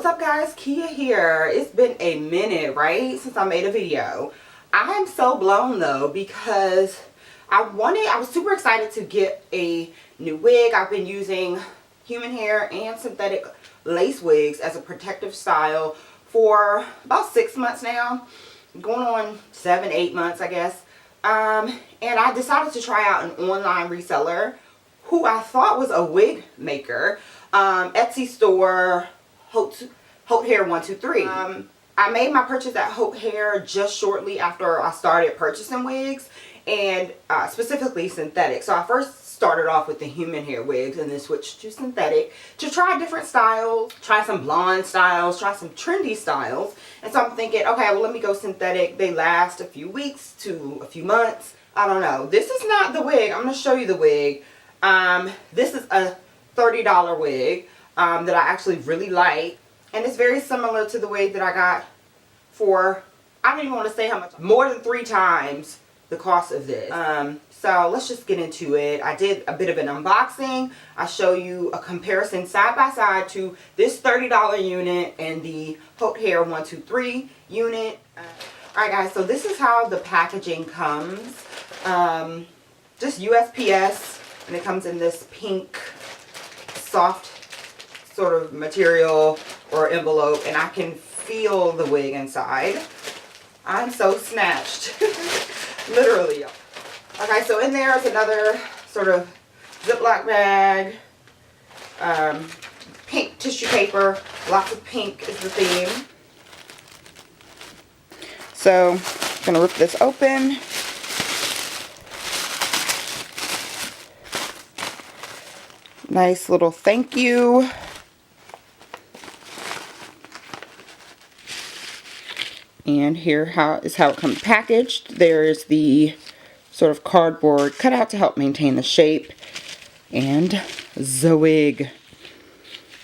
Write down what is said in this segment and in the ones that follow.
What's up guys, Kia here. It's been a minute, right, since I made a video. I'm so blown though because I was super excited to get a new wig. I've been using human hair and synthetic lace wigs as a protective style for about 6 months now, going on 7-8 months I guess. And I decided to try out an online reseller who I thought was a wig maker, Etsy store, HauteHair123. I made my purchase at Haute Hair just shortly after I started purchasing wigs, and specifically synthetic. So I first started off with the human hair wigs and then switched to synthetic to try different styles, try some blonde styles, try some trendy styles. And so I'm thinking, okay, well, let me go synthetic. They last a few weeks to a few months. I don't know. This is not the wig. I'm going to show you the wig. This is a $30 wig that I actually really like. And it's very similar to the wig that I got for, I don't even want to say how much, more than 3 times the cost of this. So let's just get into it. I did a bit of an unboxing. I show you a comparison side by side to this $30 unit and the HauteHair123 unit. Alright guys, so this is how the packaging comes. Just USPS, and it comes in this pink, soft sort of material or envelope, and I can feel the wig inside. I'm so snatched. Literally. Okay, so in there is another sort of Ziploc bag, pink tissue paper. Lots of pink is the theme. So I'm gonna rip this open. Nice little thank you. And here is how it comes packaged. There's the sort of cardboard cutout to help maintain the shape. And the wig.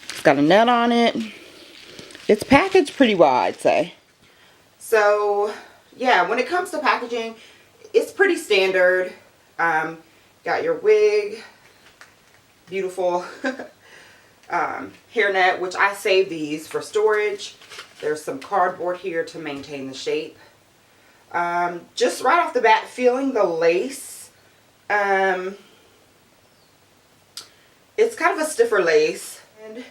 It's got a net on it. It's packaged pretty well, I'd say. So, yeah, when it comes to packaging, it's pretty standard. Got your wig. Beautiful hairnet, which I save these for storage. There's some cardboard here to maintain the shape. Just right off the bat, feeling the lace. It's kind of a stiffer lace. And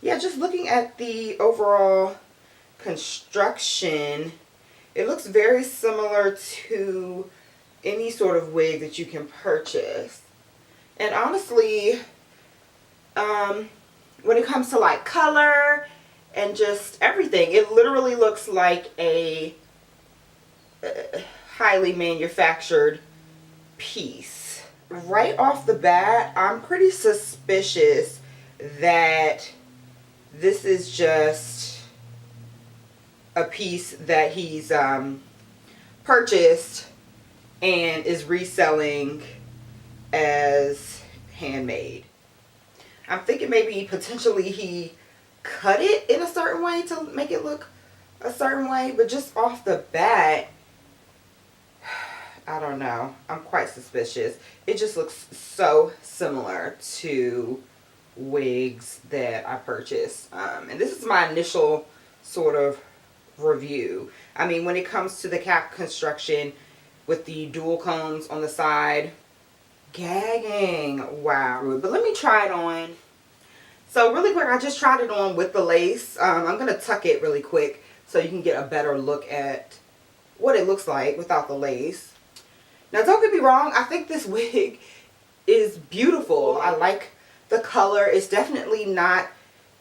yeah, just looking at the overall construction, it looks very similar to any sort of wig that you can purchase. And honestly, when it comes to like color and just everything, it literally looks like a highly manufactured piece. Right off the bat, I'm pretty suspicious that this is just a piece that he's purchased and is reselling as handmade. I'm thinking maybe potentially he cut it in a certain way to make it look a certain way, but just off the bat, I don't know. I'm quite suspicious. It just looks so similar to wigs that I purchased. And this is my initial sort of review. I mean, when it comes to the cap construction with the dual combs on the side, gagging. Wow. But let me try it on. So really quick, I just tried it on with the lace. I'm going to tuck it really quick so you can get a better look at what it looks like without the lace. Now don't get me wrong, I think this wig is beautiful. I like the color. It's definitely not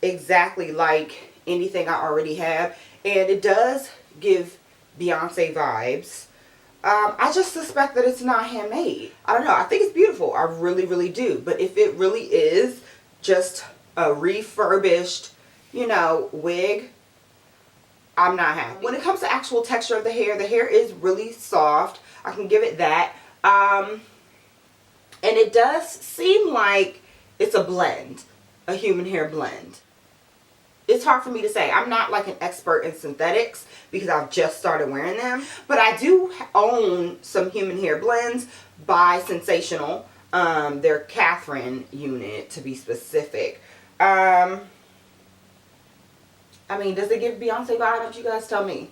exactly like anything I already have. And it does give Beyonce vibes. I just suspect that it's not handmade. I don't know. I think it's beautiful. I really, really do. But if it really is just a refurbished, you know, wig, I'm not happy. When it comes to actual texture of the hair is really soft. I can give it that. And it does seem like it's a blend, a human hair blend. It's hard for me to say. I'm not like an expert in synthetics because I've just started wearing them. But I do own some human hair blends by Sensational. Their Catherine unit to be specific. I mean, does it give Beyonce vibes? You guys tell me.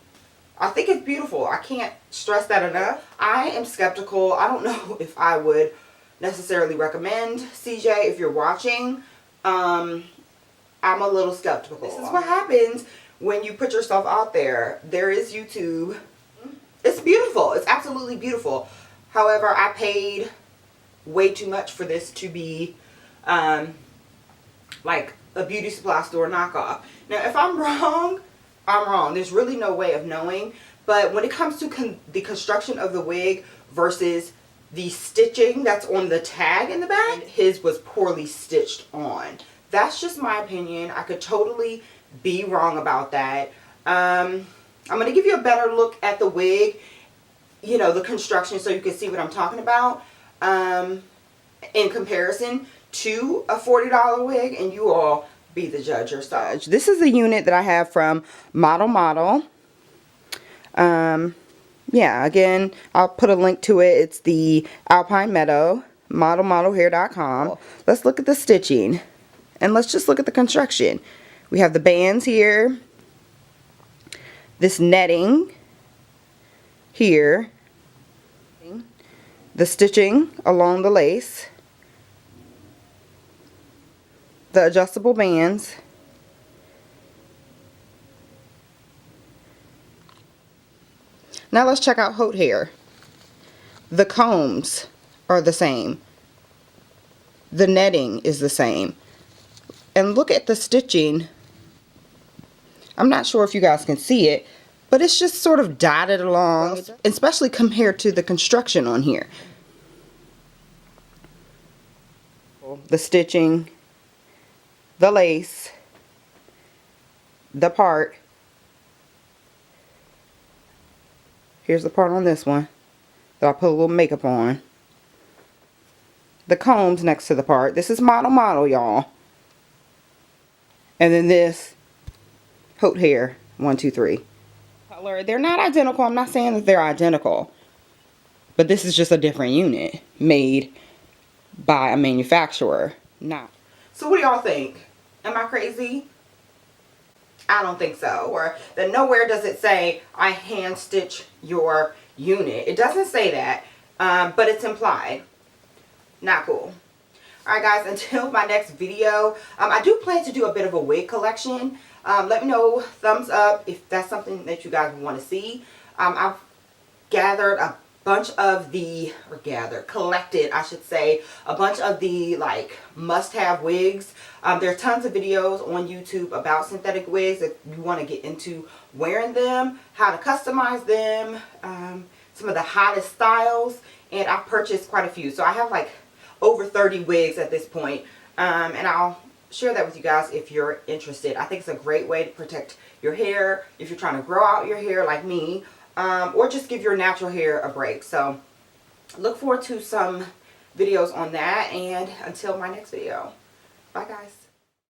I think it's beautiful. I can't stress that enough. I am skeptical. I don't know if I would necessarily recommend CJ if you're watching. I'm a little skeptical. This is what happens when you put yourself out there. There is YouTube. It's beautiful. It's absolutely beautiful. However, I paid way too much for this to be like a beauty supply store knockoff. Now, if I'm wrong, I'm wrong. There's really no way of knowing. But when it comes to the construction of the wig versus the stitching that's on the tag in the back, his was poorly stitched on. That's just my opinion. I could totally be wrong about that. I'm going to give you a better look at the wig, you know, the construction, so you can see what I'm talking about in comparison to a $40 wig, and you all be the judge yourself. This is the unit that I have from Model. Yeah, again, I'll put a link to it. It's the Alpine Meadow, HauteHair123. Let's look at the stitching, and let's just look at the construction. We have the bands here, this netting here, the stitching along the lace, the adjustable bands, now let's check out Haute Hair. The combs are the same. The netting is the same. And look at the stitching. I'm not sure if you guys can see it, but it's just sort of dotted along, especially compared to the construction on here. The stitching, the lace, the part. Here's the part on this one that I put a little makeup on. The combs next to the part. This is Model, y'all. And then this, HauteHair123. Color, they're not identical. I'm not saying that they're identical. But this is just a different unit made by a manufacturer. Not. So what do y'all think? Am I crazy? I don't think so. Or that nowhere does it say I hand stitch your unit. It doesn't say that, but it's implied. Not cool. Alright guys, until my next video, I do plan to do a bit of a wig collection. Let me know, thumbs up, if that's something that you guys want to see. I've gathered a bunch of the, collected, I should say, a bunch of the like must-have wigs. There are tons of videos on YouTube about synthetic wigs if you want to get into wearing them, how to customize them, some of the hottest styles, and I've purchased quite a few. So I have like over 30 wigs at this point, and I'll share that with you guys if you're interested. I think it's a great way to protect your hair if you're trying to grow out your hair like me, or just give your natural hair a break. So look forward to some videos on that, and until my next video, bye guys.